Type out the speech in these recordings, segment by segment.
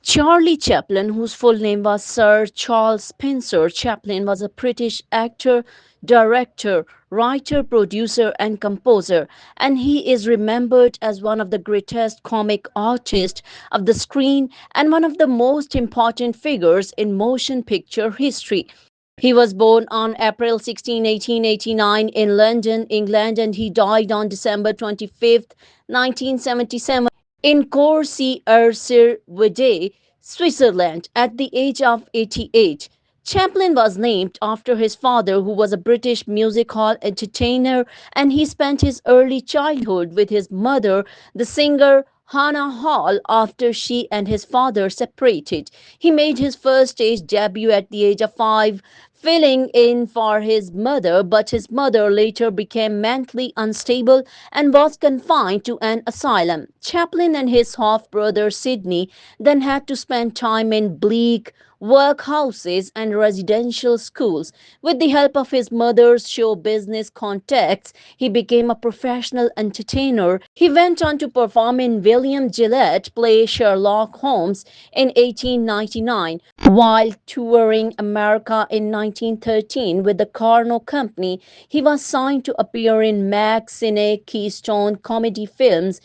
Charlie Chaplin, whose full name was Sir Charles Spencer Chaplin, was a British actor, director, writer, producer, and composer, and he is remembered as one of the greatest comic artists of the screen and one of the most important figures in motion picture history. He was born on April 16, 1889 in London, England, and he died on December 25th, 1977 in Courcy-sur-Vide, Switzerland, at the age of 88. Chaplin was named after his father, who was a British music hall entertainer, and he spent his early childhood with his mother, the singer Hannah Hall, after she and his father separated. He made his first stage debut at the age of 5, filling in for his mother, but his mother later became mentally unstable and was confined to an asylum. Chaplin and his half brother Sidney then had to spend time in bleak workhouses and residential schools. With the help of his mother's show business contacts, he became a professional entertainer. He went on to perform in William Gillette play Sherlock Holmes in 1899 while touring America in 1913 with the Carno Company. He was signed to appear in Max Cine Keystone comedy films.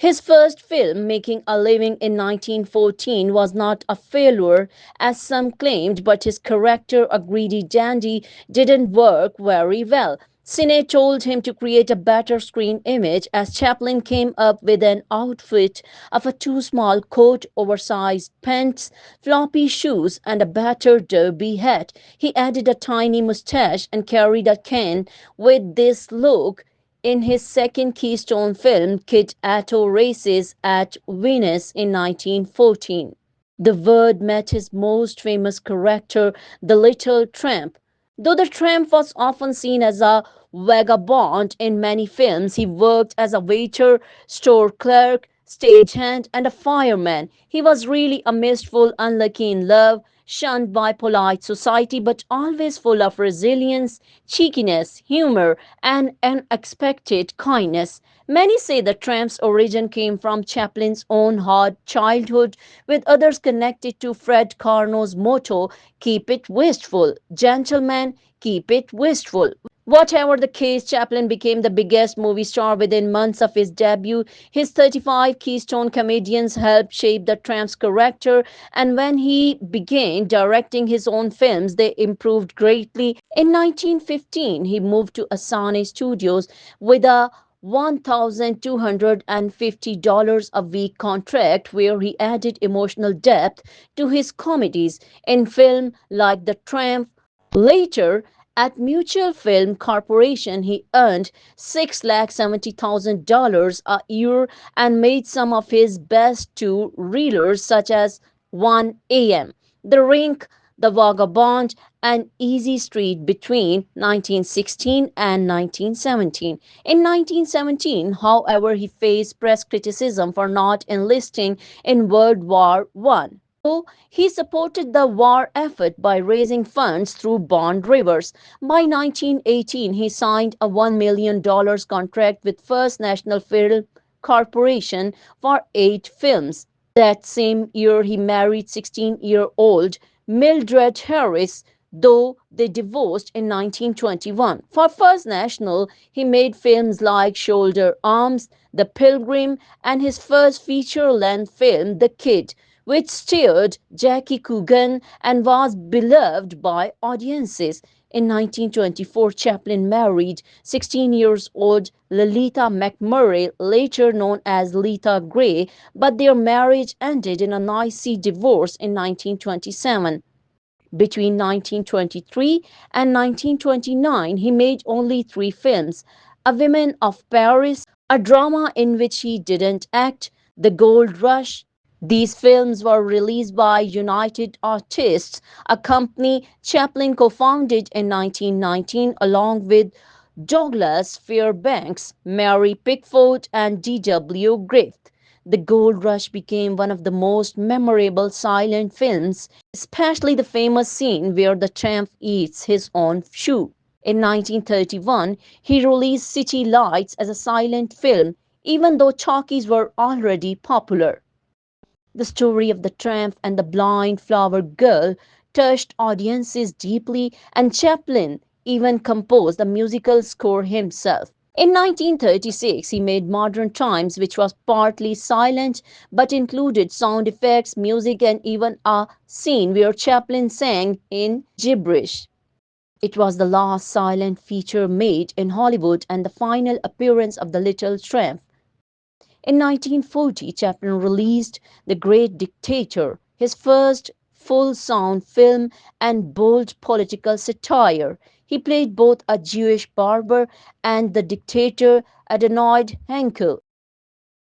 His first film, Making a Living in 1914, was not a failure as some claimed, but his character, a greedy dandy, didn't work very well. Cine told him to create a better screen image as Chaplin came up with an outfit of a too small coat, oversized pants, floppy shoes, and a battered derby hat. He added a tiny mustache and carried a cane. With this look, in his second Keystone film, Kid Atto Races at Venice in 1914. The word met his most famous character, the little tramp. Though the tramp was often seen as a vagabond in many films, he worked as a waiter, store clerk, stagehand, and a fireman. He was really a misful, unlucky in love, shunned by polite society, but always full of resilience, cheekiness, humor, and unexpected kindness. Many say the tramp's origin came from Chaplin's own hard childhood, with others connected to Fred Carno's motto, "Keep it wistful, gentlemen, keep it wistful." Whatever the case, Chaplin became the biggest movie star within months of his debut. His 35 Keystone comedians helped shape the tramp's character, and when he began directing his own films, they improved greatly. In 1915, he moved to Asane Studios with a $1,250 a week contract where he added emotional depth to his comedies in film like The Tramp. Later, at Mutual Film Corporation, he earned $670,000 a year and made some of his best two reelers, such as 1 a.m., The Rink, The Vagabond, and Easy Street between 1916 and 1917. In 1917, however, he faced press criticism for not enlisting in World War I. He supported the war effort by raising funds through bond rivers. By 1918, he signed a $1 million contract with First National Film Corporation for 8 films. That same year, he married 16-year-old Mildred Harris, though they divorced in 1921. For First National, he made films like Shoulder Arms, The Pilgrim, and his first feature length film, The Kid, which starred Jackie Coogan and was beloved by audiences. In 1924, Chaplin married 16 years old Lolita McMurray, later known as Lita Gray, but their marriage ended in a noisy divorce in 1927. Between 1923 and 1929, he made only 3 films: A Woman of Paris, a drama in which he didn't act, The Gold Rush. These films were released by United Artists, a company Chaplin co-founded in 1919 along with Douglas Fairbanks, Mary Pickford, and D.W. Griffith. The Gold Rush became one of the most memorable silent films, especially the famous scene where the tramp eats his own shoe. In 1931, he released City Lights as a silent film, even though talkies were already popular. The story of the tramp and the blind flower girl touched audiences deeply, and Chaplin even composed the musical score himself. In 1936, he made Modern Times, which was partly silent but included sound effects, music, and even a scene where Chaplin sang in gibberish. It was the last silent feature made in Hollywood and the final appearance of the Little Tramp. In 1940, Chaplin released The Great Dictator, his first full sound film and bold political satire. He played both a Jewish barber and the dictator Adonai Henkel.